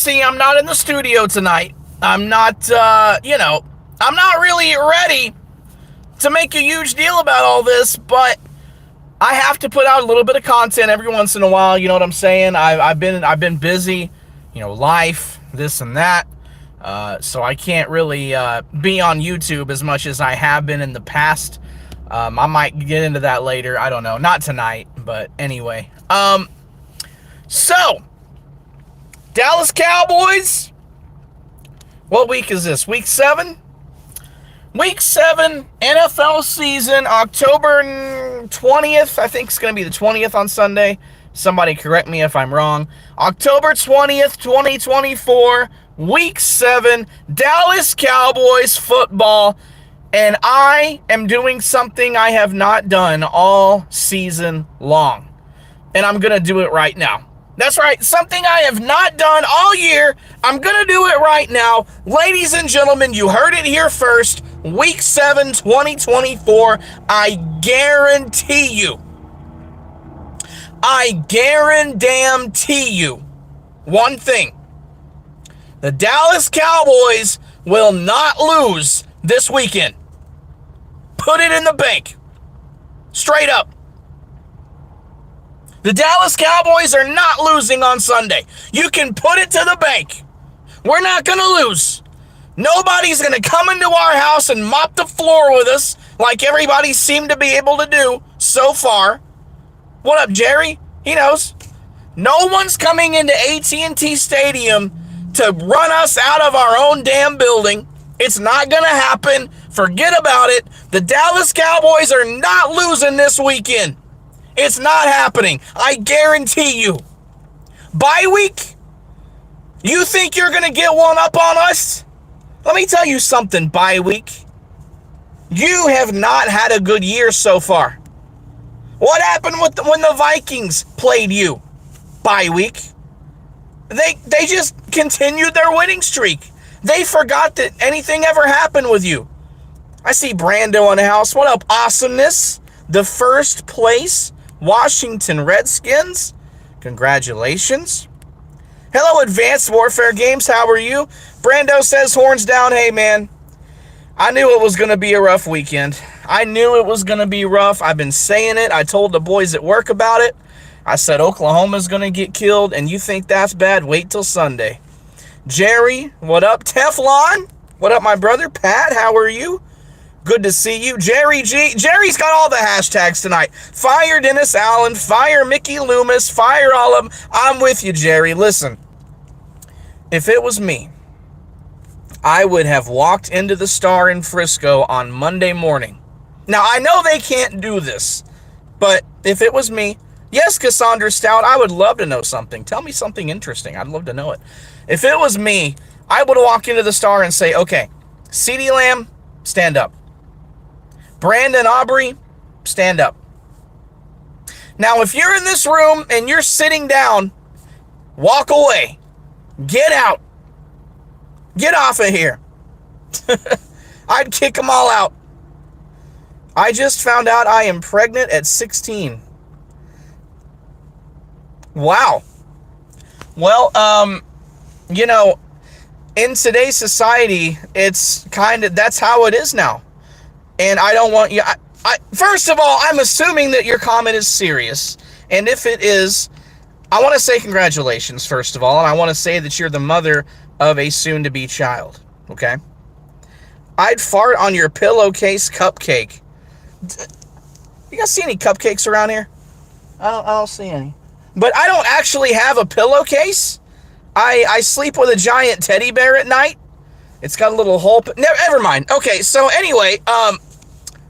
see, I'm not in the studio tonight. I'm not, I'm not really ready to make a huge deal about all this, but I have to put out a little bit of content every once in a while. You know what I'm saying? I've been busy, life, this and that. So I can't really be on YouTube as much as I have been in the past. I might get into that later. I don't know. Not tonight, but anyway. So, Dallas Cowboys. What week is this? Week 7? Week 7 NFL season, October 20th. I think it's going to be the 20th on Sunday. Somebody correct me if I'm wrong. October 20th, 2024. Week 7, Dallas Cowboys football. And I am doing something I have not done all season long. And I'm going to do it right now. That's right, something I have not done all year. I'm going to do it right now. Ladies and gentlemen, you heard it here first. Week 7, 2024. I guarantee you one thing. The Dallas Cowboys will not lose this weekend. Put it in the bank. Straight up. The Dallas Cowboys are not losing on Sunday. You can put it to the bank. We're not going to lose. Nobody's going to come into our house and mop the floor with us like everybody seemed to be able to do so far. What up, Jerry? He knows. No one's coming into AT&T Stadium to run us out of our own damn building. It's not going to happen. Forget about it. The Dallas Cowboys are not losing this weekend. It's not happening. I guarantee you. Bye week? You think you're going to get one up on us? Let me tell you something, bye week. You have not had a good year so far. What happened when the Vikings played you? Bye week. They just continued their winning streak. They forgot that anything ever happened with you. I see Brando in the house. What up, awesomeness? The first place Washington Redskins. Congratulations. Hello, Advanced Warfare Games. How are you? Brando says, horns down. Hey, man. I knew it was going to be a rough weekend. I knew it was going to be rough. I've been saying it. I told the boys at work about it. I said Oklahoma's going to get killed, and you think that's bad? Wait till Sunday. Jerry, what up? Teflon, what up, my brother? Pat, how are you? Good to see you. Jerry G. Jerry's got all the hashtags tonight. Fire Dennis Allen. Fire Mickey Loomis. Fire all of them. I'm with you, Jerry. Listen, if it was me, I would have walked into the Star in Frisco on Monday morning. Now, I know they can't do this, but if it was me, yes, Cassandra Stout, I would love to know something. Tell me something interesting. I'd love to know it. If it was me, I would walk into the Star and say, okay, CeeDee Lamb, stand up. Brandon Aubrey, stand up. Now, if you're in this room and you're sitting down, walk away. Get out. Get off of here. I'd kick them all out. I just found out I am pregnant at 16. Wow. Well, in today's society, it's that's how it is now. And I don't want you, first of all, I'm assuming that your comment is serious. And if it is, I want to say congratulations, first of all. And I want to say that you're the mother of a soon-to-be child, okay? I'd fart on your pillowcase cupcake. You guys see any cupcakes around here? I don't see any. But I don't actually have a pillowcase. I sleep with a giant teddy bear at night. It's got a little hole. Never mind. Okay, so anyway,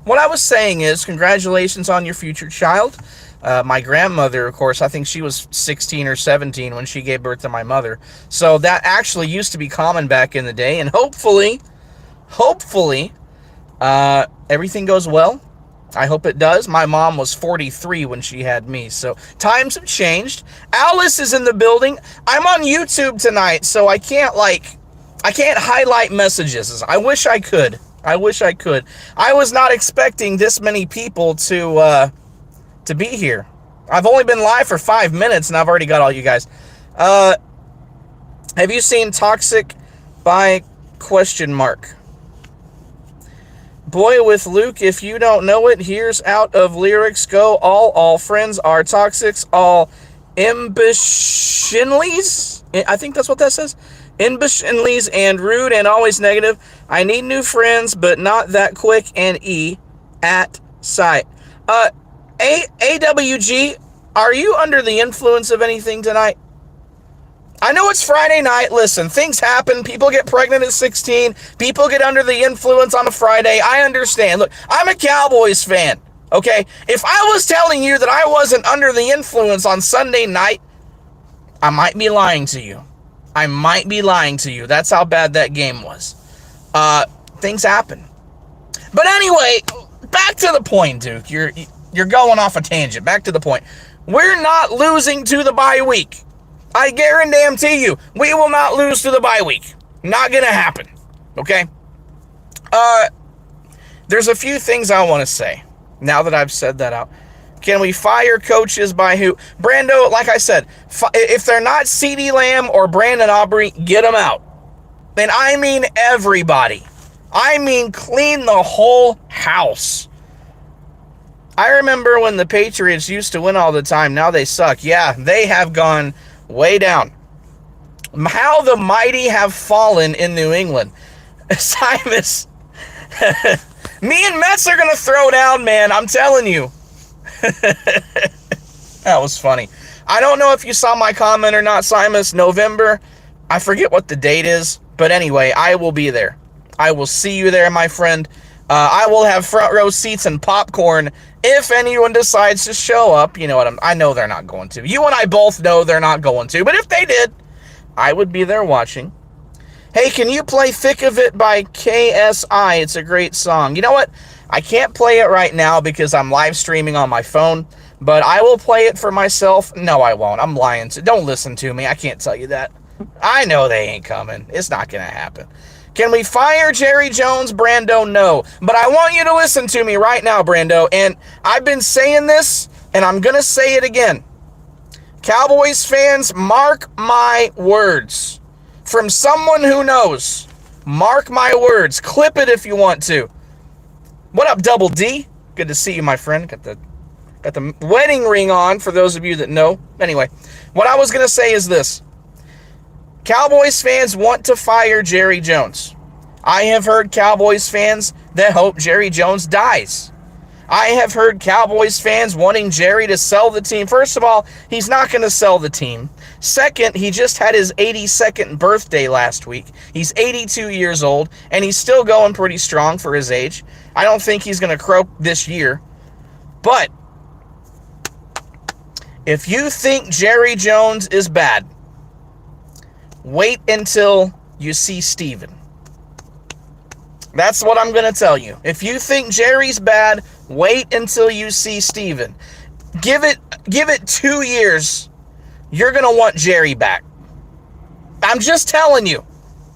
what I was saying is congratulations on your future child. My grandmother, of course, I think she was 16 or 17 when she gave birth to my mother. So that actually used to be common back in the day. And hopefully, everything goes well. I hope it does. My mom was 43 when she had me, so times have changed. Alice is in the building. I'm on YouTube tonight, so I can't highlight messages. I wish I could. I was not expecting this many people to be here. I've only been live for 5 minutes, and I've already got all you guys. Have you seen Toxic by question mark? Boy with Luke, if you don't know it, here's out of lyrics go. All friends are toxics, all ambitionlies. I think that's what that says. Ambitionlies and rude and always negative. I need new friends, but not that quick, and at sight. AWG, are you under the influence of anything tonight? I know it's Friday night. Listen, things happen. People get pregnant at 16. People get under the influence on a Friday. I understand. Look, I'm a Cowboys fan, okay? If I was telling you that I wasn't under the influence on Sunday night, I might be lying to you. I might be lying to you. That's how bad that game was. Things happen. But anyway, back to the point, Duke. You're going off a tangent. Back to the point. We're not losing to the bye week. I guarantee you, we will not lose to the bye week. Not gonna happen. Okay? There's a few things I want to say now that I've said that out. Can we fire coaches by who? Brando, like I said, if they're not CeeDee Lamb or Brandon Aubrey, get them out. And I mean everybody. I mean clean the whole house. I remember when the Patriots used to win all the time. Now they suck. Yeah, they have gone way down. How the mighty have fallen in New England. Simus. Me and Mets are going to throw down, man. I'm telling you. That was funny. I don't know if you saw my comment or not, Simus. November. I forget what the date is. But anyway, I will be there. I will see you there, my friend. I will have front row seats and popcorn if anyone decides to show up. You know what? I know they're not going to. You and I both know they're not going to. But if they did, I would be there watching. Hey, can you play Thick of It by KSI? It's a great song. You know what? I can't play it right now because I'm live streaming on my phone. But I will play it for myself. No, I won't. I'm lying. Don't listen to me. I can't tell you that. I know they ain't coming. It's not going to happen. Can we fire Jerry Jones, Brando? No. But I want you to listen to me right now, Brando. And I've been saying this, and I'm going to say it again. Cowboys fans, mark my words. From someone who knows. Mark my words. Clip it if you want to. What up, Double D? Good to see you, my friend. Got the wedding ring on, for those of you that know. Anyway, what I was going to say is this. Cowboys fans want to fire Jerry Jones. I have heard Cowboys fans that hope Jerry Jones dies. I have heard Cowboys fans wanting Jerry to sell the team. First of all, he's not going to sell the team. Second, he just had his 82nd birthday last week. He's 82 years old, and he's still going pretty strong for his age. I don't think he's going to croak this year. But if you think Jerry Jones is bad, wait until you see Steven. That's what I'm going to tell you. If you think Jerry's bad, wait until you see Steven. Give it 2 years. You're going to want Jerry back. I'm just telling you.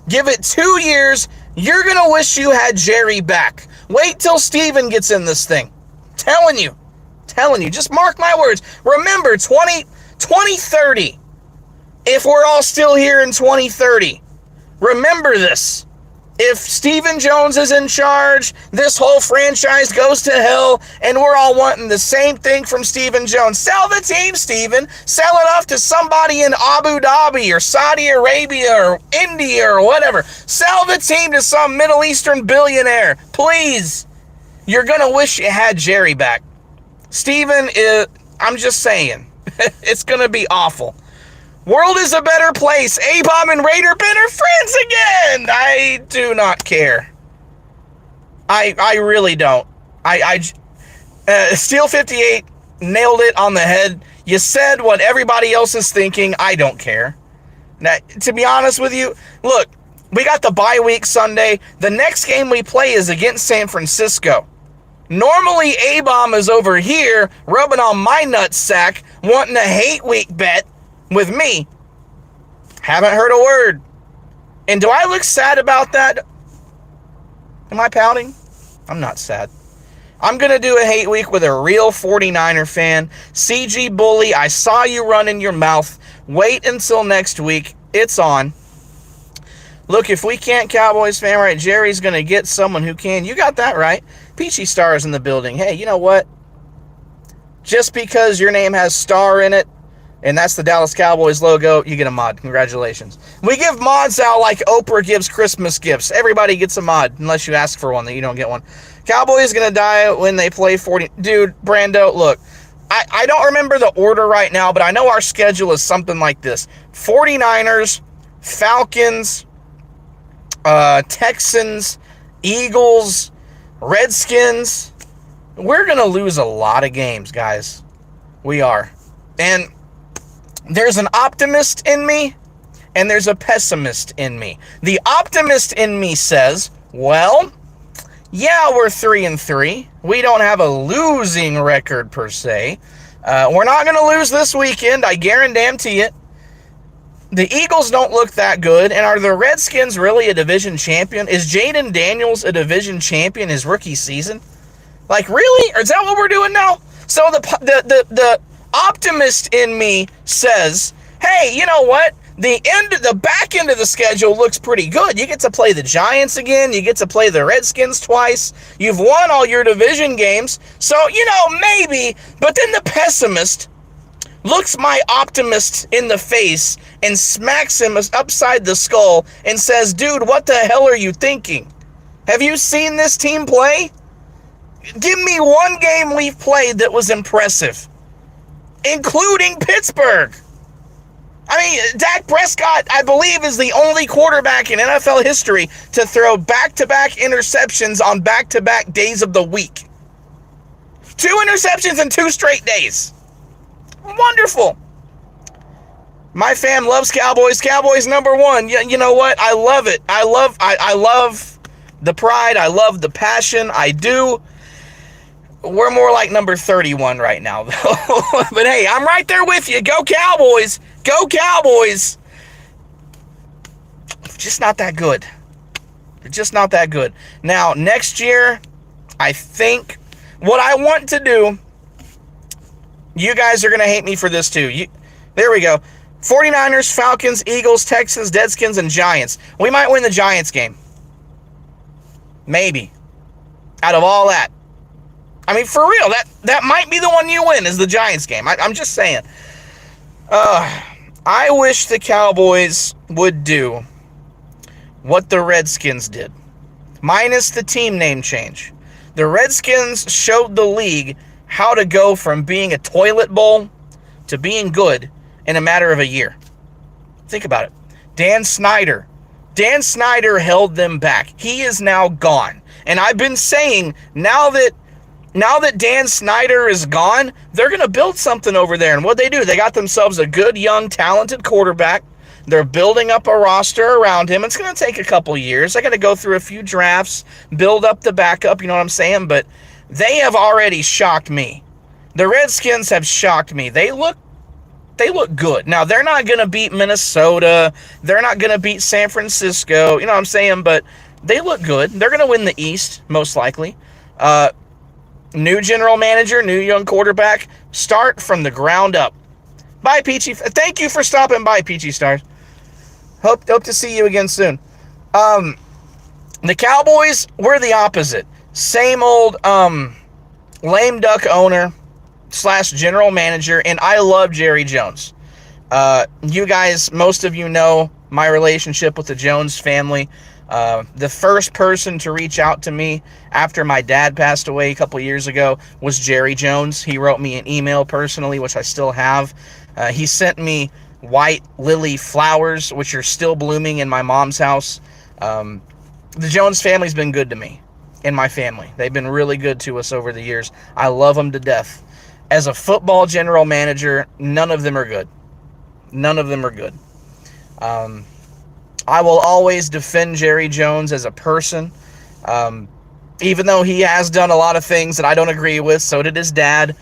Give it 2 years. You're going to wish you had Jerry back. Wait till Steven gets in this thing. Telling you. Just mark my words. Remember, 2030. If we're all still here in 2030, remember this. If Stephen Jones is in charge, this whole franchise goes to hell, and we're all wanting the same thing from Stephen Jones. Sell the team, Stephen. Sell it off to somebody in Abu Dhabi or Saudi Arabia or India or whatever. Sell the team to some Middle Eastern billionaire. Please. You're going to wish you had Jerry back. Stephen, I'm just saying. It's going to be awful. World is a better place. A-Bomb and Raider Ben are friends again. I do not care. I really don't. Steel 58 nailed it on the head. You said what everybody else is thinking. I don't care. Now, to be honest with you, look, we got the bye week Sunday. The next game we play is against San Francisco. Normally, A-Bomb is over here rubbing on my nutsack, wanting a hate week bet with me. Haven't heard a word. And do I look sad about that? Am I pouting? I'm not sad. I'm going to do a hate week with a real 49er fan. CG Bully, I saw you run in your mouth. Wait until next week. It's on. Look, if we can't, Cowboys fan, right, Jerry's going to get someone who can. You got that right. Peachy Star is in the building. Hey, you know what? Just because your name has Star in it, and that's the Dallas Cowboys logo, you get a mod. Congratulations. We give mods out like Oprah gives Christmas gifts. Everybody gets a mod, unless you ask for one, that you don't get one. Cowboys going to die when they play 40. Dude, Brando, look, I don't remember the order right now, but I know our schedule is something like this. 49ers, Falcons, Texans, Eagles, Redskins. We're going to lose a lot of games, guys. We are. And there's an optimist in me, and there's a pessimist in me. The optimist in me says, well, yeah, we're 3-3. We don't have a losing record per se. We're not going to lose this weekend, I guarantee it. The Eagles don't look that good, and are the Redskins really a division champion? Is Jaden Daniels a division champion his rookie season? Like, really? Or is that what we're doing now? So the optimist in me says, hey, you know what? The back end of the schedule looks pretty good. You get to play the Giants again. You get to play the Redskins twice. You've won all your division games. So, maybe. But then the pessimist looks my optimist in the face and smacks him upside the skull and says, dude, what the hell are you thinking? Have you seen this team play? Give me one game we've played that was impressive, including Pittsburgh. I mean, Dak Prescott, I believe, is the only quarterback in NFL history to throw back-to-back interceptions on back-to-back days of the week. 2 interceptions in 2 straight days. Wonderful. My fam loves Cowboys. Cowboys number 1. You know what? I love it. I love the pride. I love the passion. I do. We're more like number 31 right now, though. But hey, I'm right there with you. Go Cowboys. Go Cowboys. Just not that good. Just not that good. Now, next year, I think what I want to do, you guys are going to hate me for this too. There we go. 49ers, Falcons, Eagles, Texans, Deadskins, and Giants. We might win the Giants game. Maybe. Out of all that. I mean, for real, that might be the one you win, is the Giants game. I'm just saying. I wish the Cowboys would do what the Redskins did, minus the team name change. The Redskins showed the league how to go from being a toilet bowl to being good in a matter of a year. Think about it. Dan Snyder held them back. He is now gone. And I've been saying, now that Dan Snyder is gone, they're going to build something over there. And what they do, they got themselves a good, young, talented quarterback. They're building up a roster around him. It's going to take a couple years. They got to go through a few drafts, build up the backup, you know what I'm saying? But they have already shocked me. The Redskins have shocked me. They look good. Now, they're not going to beat Minnesota. They're not going to beat San Francisco. You know what I'm saying? But they look good. They're going to win the East, most likely. New general manager, new young quarterback. Start from the ground up. Bye, Peachy. Thank you for stopping by, Peachy Stars. Hope to see you again soon. The Cowboys, we're the opposite. Same old lame duck owner / general manager, and I love Jerry Jones. You guys, most of you know my relationship with the Jones family. The first person to reach out to me after my dad passed away a couple years ago was Jerry Jones. He wrote me an email personally, which I still have. He sent me white lily flowers, which are still blooming in my mom's house. The Jones family's been good to me and my family. They've been really good to us over the years. I love them to death. As a football general manager, none of them are good. None of them are good. I will always defend Jerry Jones as a person, even though he has done a lot of things that I don't agree with. So did his dad.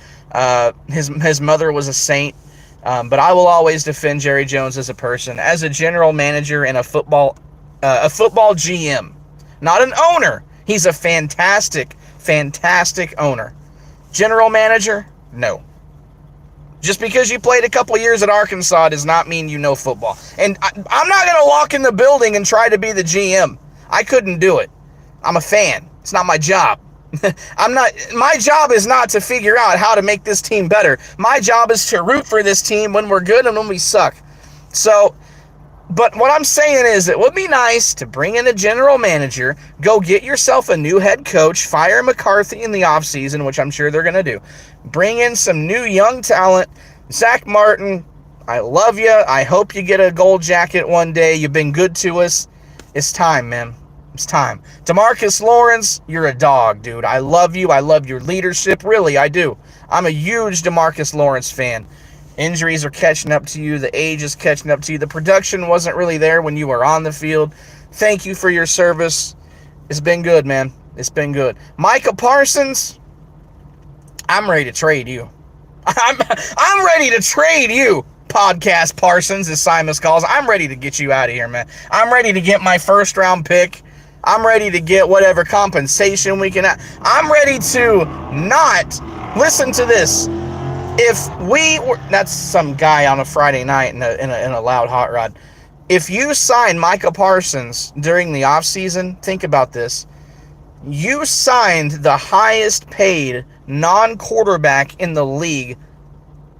His mother was a saint. But I will always defend Jerry Jones as a person, as a general manager and a football GM, not an owner. He's a fantastic, fantastic owner. General manager, no. Just because you played a couple years at Arkansas does not mean you know football. And I'm not going to walk in the building and try to be the GM. I couldn't do it. I'm a fan. It's not my job. My job is not to figure out how to make this team better. My job is to root for this team when we're good and when we suck. So, but what I'm saying is it would be nice to bring in a general manager, go get yourself a new head coach, fire McCarthy in the offseason, which I'm sure they're going to do. Bring in some new young talent. Zach Martin, I love you. I hope you get a gold jacket one day. You've been good to us. It's time, man. It's time. DeMarcus Lawrence, you're a dog, dude. I love you. I love your leadership. Really, I do. I'm a huge DeMarcus Lawrence fan. Injuries are catching up to you. The age is catching up to you. The production wasn't really there when you were on the field. Thank you for your service. It's been good, man. It's been good. Micah Parsons, I'm ready to trade you. I'm ready to trade you, Podcast Parsons, as Simus calls. I'm ready to get you out of here, man. I'm ready to get my first-round pick. I'm ready to get whatever compensation we can have. I'm ready to not listen to this. If we were, that's some guy on a Friday night in a loud hot rod. If you sign Micah Parsons during the offseason, think about this. You signed the highest paid non-quarterback in the league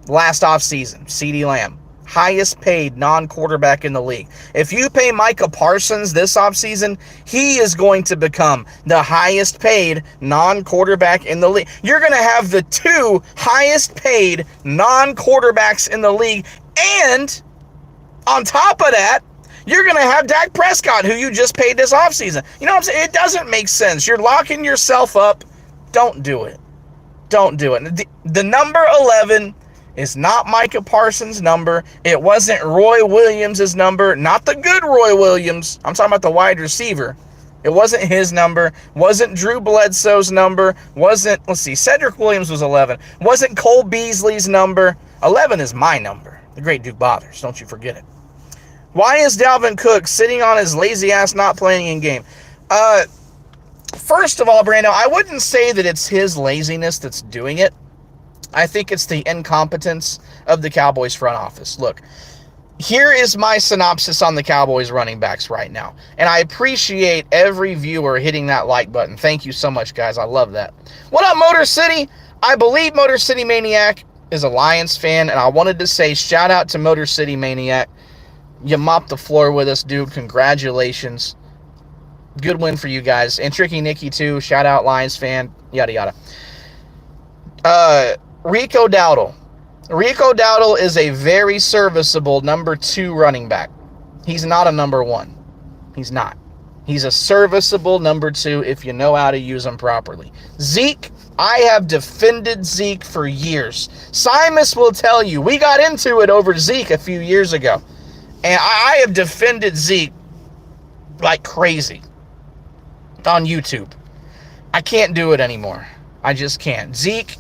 last offseason, CeeDee Lamb. Highest paid non-quarterback in the league. If you pay Micah Parsons this offseason, he is going to become the highest paid non-quarterback in the league. You're going to have the two highest paid non-quarterbacks in the league, and on top of that, you're going to have Dak Prescott, who you just paid this offseason. You know what I'm saying? It doesn't make sense. You're locking yourself up. Don't do it. Don't do it. The number 11 is not Micah Parsons' number. It wasn't Roy Williams' number. Not the good Roy Williams. I'm talking about the wide receiver. It wasn't his number. Wasn't Drew Bledsoe's number. Wasn't, Cedric Williams was 11. Wasn't Cole Beasley's number. 11 is my number. The great Duke Bothers. Don't you forget it. Why is Dalvin Cook sitting on his lazy ass not playing in game? First of all, Brando, I wouldn't say that it's his laziness that's doing it. I think it's the incompetence of the Cowboys front office. Look, here is my synopsis on the Cowboys running backs right now. And I appreciate every viewer hitting that like button. Thank you so much, guys. I love that. What up, Motor City? I believe Motor City Maniac is a Lions fan, and I wanted to say shout out to Motor City Maniac. You mopped the floor with us, dude. Congratulations. Good win for you guys. And Tricky Nicky, too. Shout out, Lions fan. Yada, yada. Rico Dowdle. Rico Dowdle is a very serviceable number 2 running back. He's not a number 1. He's not. He's a serviceable number 2 if you know how to use him properly. Zeke, I have defended Zeke for years. Simus will tell you, we got into it over Zeke a few years ago. And I have defended Zeke like crazy on YouTube. I can't do it anymore. I just can't. Zeke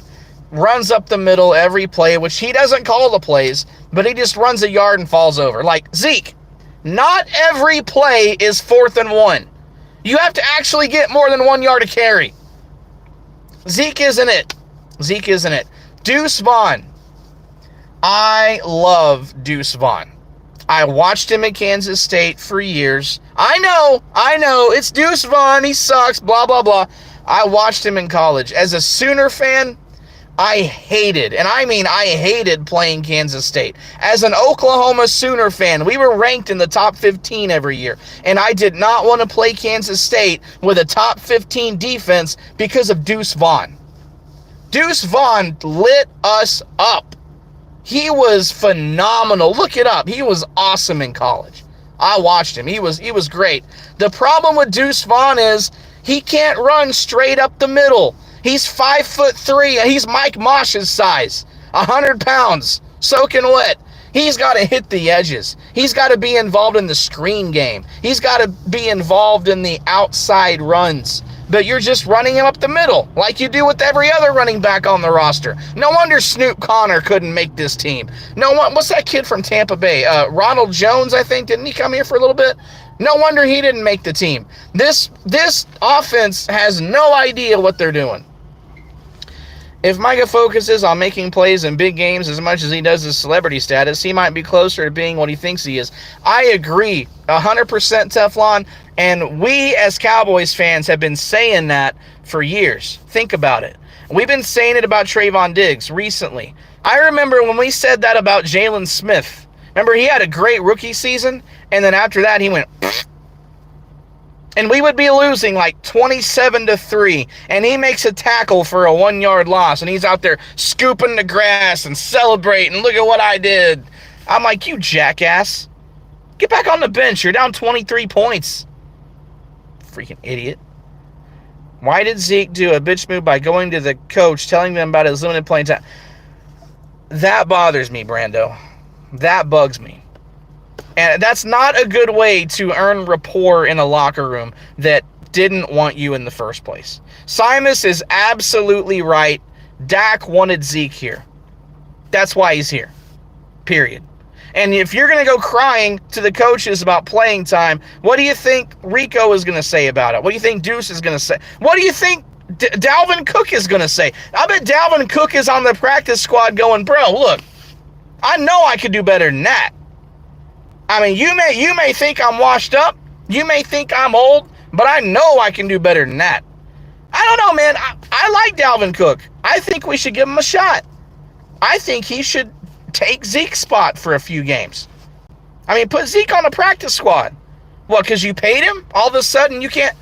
runs up the middle every play, which he doesn't call the plays, but he just runs a yard and falls over. Like, Zeke, not every play is 4th and 1. You have to actually get more than 1 yard to carry. Zeke isn't it. Zeke isn't it. Deuce Vaughn. I love Deuce Vaughn. I watched him at Kansas State for years. I know, it's Deuce Vaughn, he sucks, blah, blah, blah. I watched him in college. As a Sooner fan, I hated, and I mean I hated playing Kansas State. As an Oklahoma Sooner fan, we were ranked in the top 15 every year, and I did not want to play Kansas State with a top 15 defense because of Deuce Vaughn. Deuce Vaughn lit us up. He was phenomenal. Look it up. He was awesome in college. I watched him. He was great. The problem with Deuce Vaughn is he can't run straight up the middle. He's 5'3". He's Mike Mosh's size, 100 pounds, soaking wet. He's got to hit the edges. He's got to be involved in the screen game. He's got to be involved in the outside runs. But you're just running him up the middle like you do with every other running back on the roster. No wonder Snoop Connor couldn't make this team. What's that kid from Tampa Bay? Ronald Jones, I think. Didn't he come here for a little bit? No wonder he didn't make the team. This offense has no idea what they're doing. If Micah focuses on making plays in big games as much as he does his celebrity status, he might be closer to being what he thinks he is. I agree, 100% Teflon, and we as Cowboys fans have been saying that for years. Think about it. We've been saying it about Trayvon Diggs recently. I remember when we said that about Jalen Smith. Remember, he had a great rookie season, and then after that he went... And we would be losing like 27-3, and he makes a tackle for a 1-yard loss, and he's out there scooping the grass and celebrating. Look at what I did. I'm like, you jackass. Get back on the bench. You're down 23 points. Freaking idiot. Why did Zeke do a bitch move by going to the coach, telling them about his limited playing time? That bothers me, Brando. That bugs me. And that's not a good way to earn rapport in a locker room that didn't want you in the first place. Simus is absolutely right. Dak wanted Zeke here. That's why he's here. Period. And if you're going to go crying to the coaches about playing time, what do you think Rico is going to say about it? What do you think Deuce is going to say? What do you think Dalvin Cook is going to say? I bet Dalvin Cook is on the practice squad going, bro, look, I know I could do better than that. I mean, you may think I'm washed up. You may think I'm old, but I know I can do better than that. I don't know, man. I like Dalvin Cook. I think we should give him a shot. I think he should take Zeke's spot for a few games. I mean, put Zeke on the practice squad. What, because you paid him? All of a sudden you can't...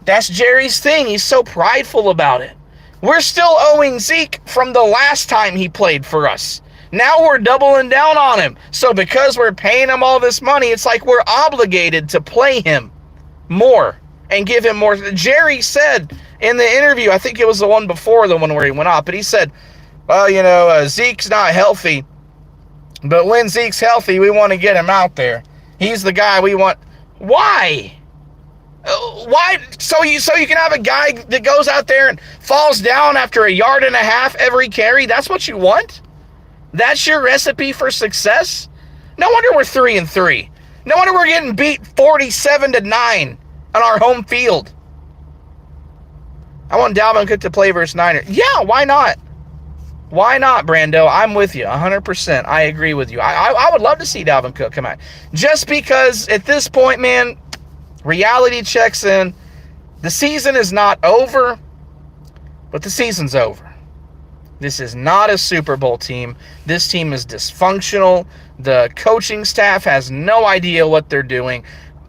That's Jerry's thing. He's so prideful about it. We're still owing Zeke from the last time he played for us. Now we're doubling down on him. So because we're paying him all this money, it's like we're obligated to play him more and give him more. Jerry said in the interview, I think it was the one before the one where he went off, but he said, well, Zeke's not healthy, but when Zeke's healthy, we want to get him out there. He's the guy we want. Why? Why? So you can have a guy that goes out there and falls down after 1.5 yards every carry? That's what you want? That's your recipe for success? No wonder we're 3-3. No wonder we're getting beat 47-9 on our home field. I want Dalvin Cook to play versus Niners. Yeah, why not? Why not, Brando? I'm with you 100%. I agree with you. I would love to see Dalvin Cook come out. Just because at this point, man, reality checks in. The season is not over, but the season's over. This is not a Super Bowl team. This team is dysfunctional. The coaching staff has no idea what they're doing.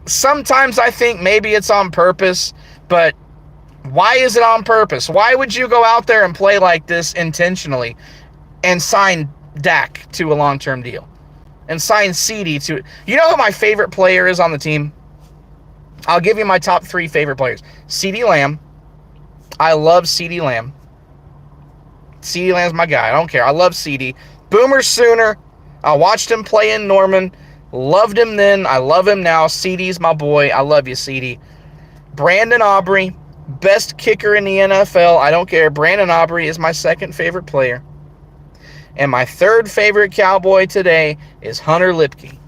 Sometimes I think maybe it's on purpose, but why is it on purpose? Why would you go out there and play like this intentionally and sign Dak to a long-term deal? And sign CeeDee to... You know who my favorite player is on the team? I'll give you my top 3 favorite players. CeeDee Lamb. I love CeeDee Lamb. CeeDee Lamb's my guy. I don't care. I love CeeDee. Boomer Sooner. I watched him play in Norman. Loved him then. I love him now. CeeDee's my boy. I love you, CeeDee. Brandon Aubrey. Best kicker in the NFL. I don't care. Brandon Aubrey is my second favorite player. And my third favorite Cowboy today is Hunter Lipke.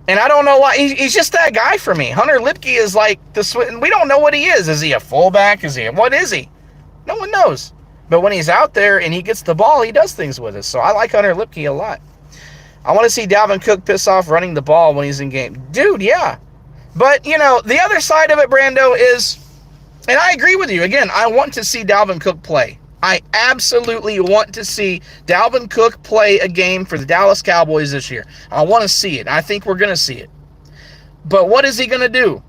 And I don't know why. He's just that guy for me. Hunter Lipke is like the... We don't know what he is. Is he a fullback? What is he? No one knows. But when he's out there and he gets the ball, he does things with it. So I like Hunter Lipke a lot. I want to see Dalvin Cook piss off running the ball when he's in game. Dude, yeah. But, the other side of it, Brando, is, and I agree with you, again, I want to see Dalvin Cook play. I absolutely want to see Dalvin Cook play a game for the Dallas Cowboys this year. I want to see it. I think we're going to see it. But what is he going to do?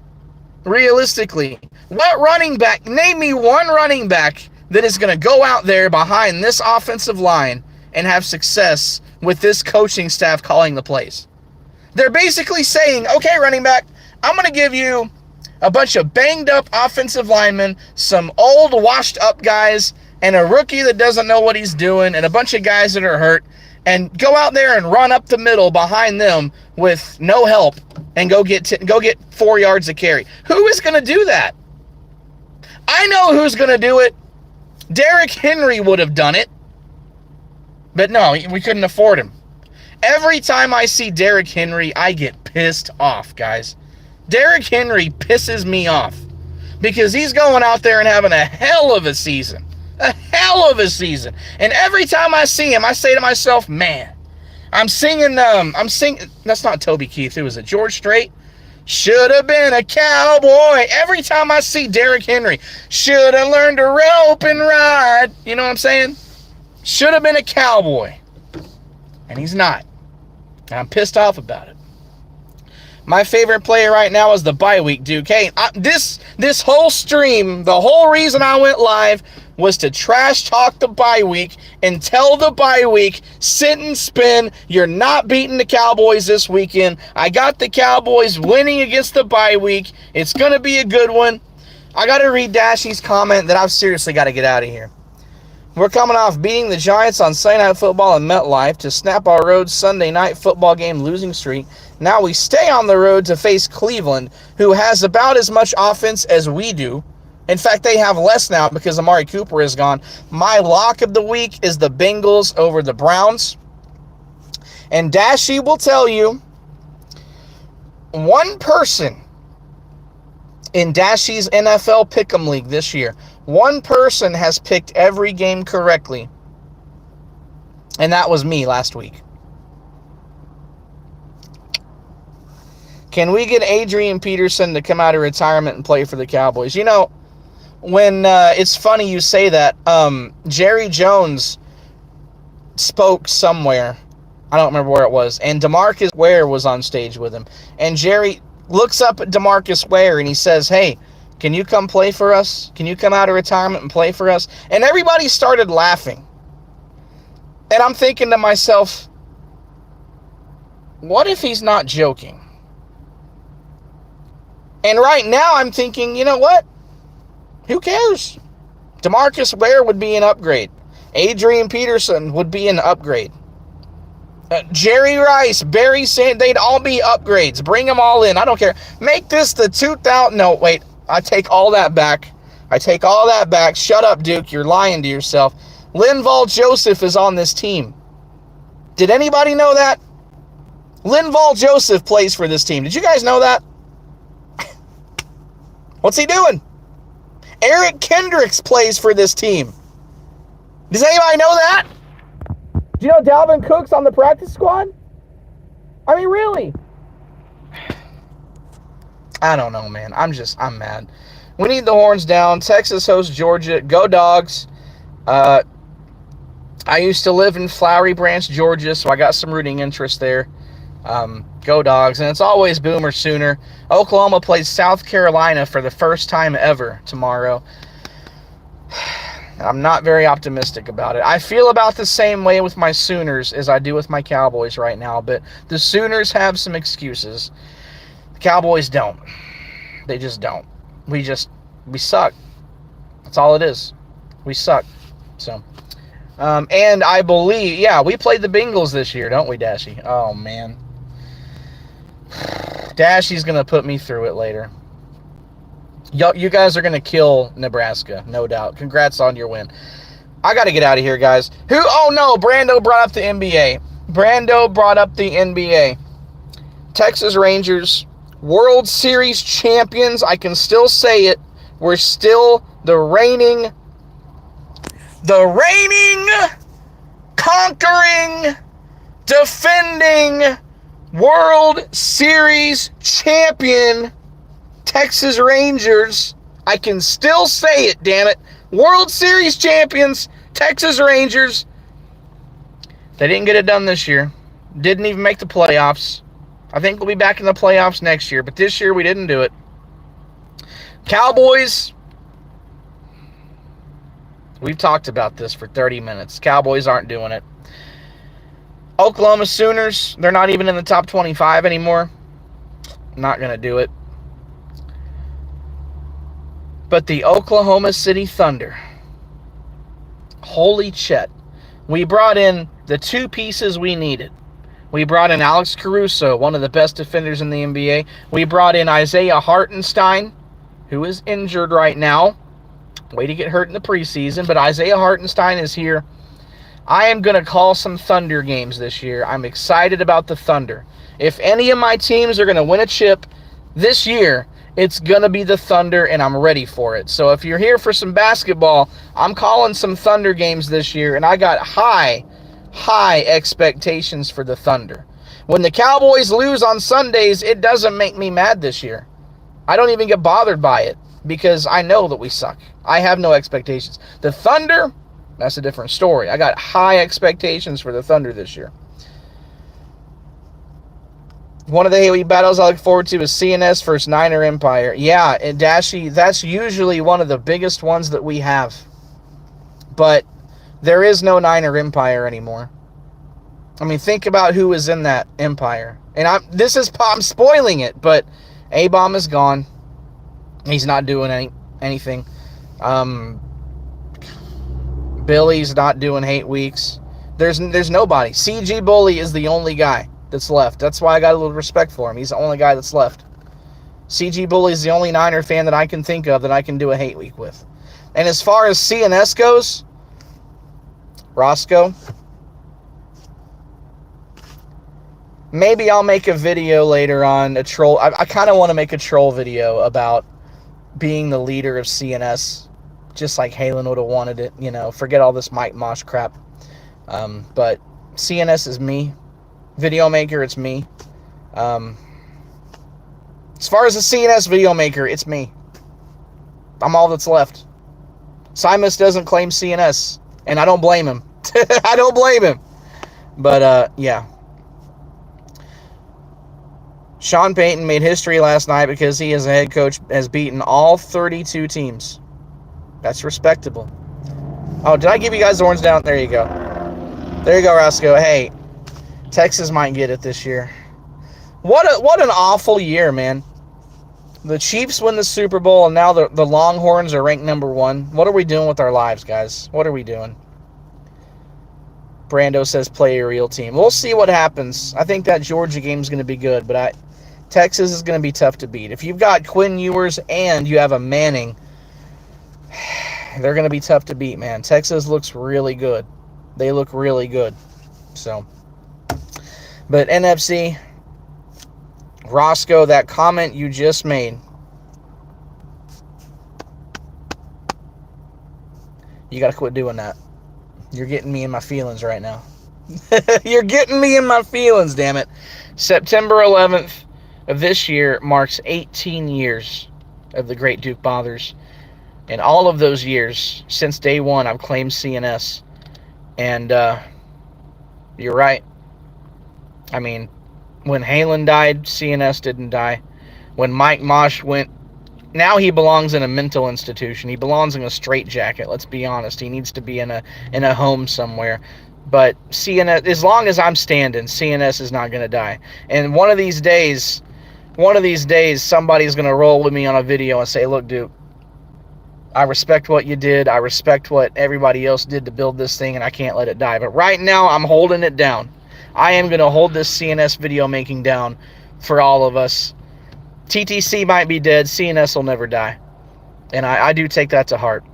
Realistically, what running back, name me one running back that is going to go out there behind this offensive line and have success with this coaching staff calling the plays. They're basically saying, okay, running back, I'm going to give you a bunch of banged up offensive linemen, some old washed up guys, and a rookie that doesn't know what he's doing, and a bunch of guys that are hurt, and go out there and run up the middle behind them with no help and go get 4 yards of carry. Who is going to do that? I know who's going to do it. Derrick Henry would have done it. But no, we couldn't afford him. Every time I see Derrick Henry, I get pissed off, guys. Derrick Henry pisses me off because he's going out there and having a hell of a season. A hell of a season. And every time I see him, I say to myself, man, I'm singing, that's not Toby Keith, who was it? George Strait? Should have been a cowboy. Every time I see Derrick Henry, should have learned to rope and ride. You know what I'm saying? Should have been a cowboy. And he's not. And I'm pissed off about it. My favorite player right now is the bye week Duke. Hey, this whole stream, the whole reason I went live was to trash talk the bye week and tell the bye week, sit and spin, you're not beating the Cowboys this weekend. I got the Cowboys winning against the bye week. It's going to be a good one. I got to read Dashy's comment that I've seriously got to get out of here. We're coming off beating the Giants on Sunday Night Football in MetLife to snap our road Sunday Night Football game losing streak. Now we stay on the road to face Cleveland, who has about as much offense as we do. In fact, they have less now because Amari Cooper is gone. My lock of the week is the Bengals over the Browns. And Dashy will tell you, one person in Dashy's NFL Pick'em League this year, one person has picked every game correctly. And that was me last week. Can we get Adrian Peterson to come out of retirement and play for the Cowboys? You know, when it's funny you say that, Jerry Jones spoke somewhere. I don't remember where it was. And DeMarcus Ware was on stage with him. And Jerry looks up at DeMarcus Ware and he says, hey, can you come play for us? Can you come out of retirement and play for us? And everybody started laughing. And I'm thinking to myself, what if he's not joking? And right now I'm thinking, you know what? Who cares? DeMarcus Ware would be an upgrade. Adrian Peterson would be an upgrade. Jerry Rice, Barry Sanders, they'd all be upgrades. Bring them all in. I don't care. Make this the 2000. No, wait. I take all that back. Shut up, Duke. You're lying to yourself. Linval Joseph is on this team. Did anybody know that? Linval Joseph plays for this team. Did you guys know that? What's he doing? Eric Kendricks plays for this team. Does anybody know that? Do you know Dalvin Cook's on the practice squad? I mean, really? I don't know, man. I'm mad. We need the horns down. Texas hosts Georgia. Go Dogs. I used to live in Flowery Branch, Georgia, so I got some rooting interest there. Go Dogs. And it's always Boomer Sooner. Oklahoma plays South Carolina for the first time ever tomorrow. I'm not very optimistic about it. I feel about the same way with my Sooners as I do with my Cowboys right now, but the Sooners have some excuses. The Cowboys don't. They just don't. We suck. That's all it is. We suck. So, and I believe, yeah, we played the Bengals this year, don't we, Dashy? Oh, man. Dashy's going to put me through it later. You guys are going to kill Nebraska, no doubt. Congrats on your win. I got to get out of here, guys. Oh, no, Brando brought up the NBA. Texas Rangers, World Series champions. I can still say it. We're still the reigning, conquering, defending World Series champion Texas Rangers. I can still say it, damn it. World Series champions, Texas Rangers. They didn't get it done this year. Didn't even make the playoffs. I think we'll be back in the playoffs next year, but this year we didn't do it. Cowboys, we've talked about this for 30 minutes. Cowboys aren't doing it. Oklahoma Sooners, they're not even in the top 25 anymore. Not going to do it. But the Oklahoma City Thunder, holy shit. We brought in the two pieces we needed. We brought in Alex Caruso, one of the best defenders in the NBA. We brought in Isaiah Hartenstein, who is injured right now. Way to get hurt in the preseason, but Isaiah Hartenstein is here. I am going to call some Thunder games this year. I'm excited about the Thunder. If any of my teams are going to win a chip this year, It's going to be the Thunder, and I'm ready for it. So if you're here for some basketball, I'm calling some Thunder games this year, and I got high expectations for the Thunder. When the Cowboys lose on Sundays, it doesn't make me mad this year. I don't even get bothered by it because I know that we suck. I have no expectations. The Thunder, that's a different story. I got high expectations for the Thunder this year. One of the Hate Week battles I look forward to is CNS versus Niner Empire. Yeah, and Dashy, that's usually one of the biggest ones that we have. But there is no Niner Empire anymore. I mean, think about who is in that empire. And I'm spoiling it, but A-Bomb is gone. He's not doing anything. Billy's not doing Hate Weeks. There's nobody. CG Bully is the only guy that's left. That's why I got a little respect for him. He's the only guy that's left. CG Bully is the only Niner fan that I can think of that I can do a Hate Week with. And as far as CNS goes, Roscoe, maybe I'll make a video later on a troll. I kind of want to make a troll video about being the leader of CNS, just like Halen would have wanted it. You know, forget all this Mike Mosh crap. But CNS is me. Video maker, it's me. As far as the CNS video maker, it's me. I'm all that's left. Simus doesn't claim CNS, and I don't blame him. I don't blame him. But, yeah. Sean Payton made history last night because he, as a head coach, has beaten all 32 teams. That's respectable. Oh, did I give you guys the orange down? There you go. There you go, Roscoe. Hey, Texas might get it this year. What an awful year, man. The Chiefs win the Super Bowl, and now the Longhorns are ranked number 1. What are we doing with our lives, guys? What are we doing? Brando says play a real team. We'll see what happens. I think that Georgia game is going to be good, but Texas is going to be tough to beat. If you've got Quinn Ewers and you have a Manning, they're going to be tough to beat, man. Texas looks really good. They look really good. So, but NFC, Roscoe, that comment you just made, you got to quit doing that. You're getting me in my feelings right now. You're getting me in my feelings, damn it. September 11th of this year marks 18 years of the Great Duke Bothers. And all of those years, since day one, I've claimed CNS. And you're right. I mean, when Halen died, CNS didn't die. When Mike Mosh went, now he belongs in a mental institution. He belongs in a straitjacket, let's be honest. He needs to be in a home somewhere. But CNS, as long as I'm standing, CNS is not going to die. And one of these days, somebody's going to roll with me on a video and say, look, Duke, I respect what you did. I respect what everybody else did to build this thing, and I can't let it die. But right now, I'm holding it down. I am going to hold this CNS video making down for all of us. TTC might be dead. CNS will never die. And I do take that to heart.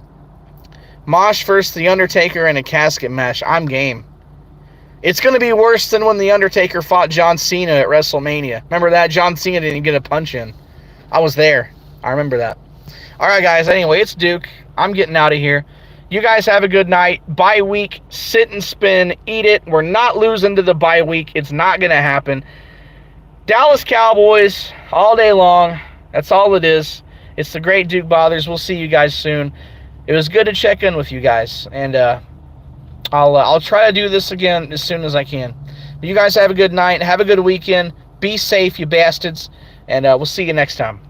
Mosh versus The Undertaker in a casket match. I'm game. It's going to be worse than when The Undertaker fought John Cena at WrestleMania. Remember that? John Cena didn't get a punch in. I was there. I remember that. All right, guys. Anyway, it's Duke. I'm getting out of here. You guys have a good night. Bye week. Sit and spin. Eat it. We're not losing to the bye week. It's not going to happen. Dallas Cowboys all day long. That's all it is. It's the Great Duke Bothers. We'll see you guys soon. It was good to check in with you guys. And I'll try to do this again as soon as I can. But you guys have a good night. Have a good weekend. Be safe, you bastards. And we'll see you next time.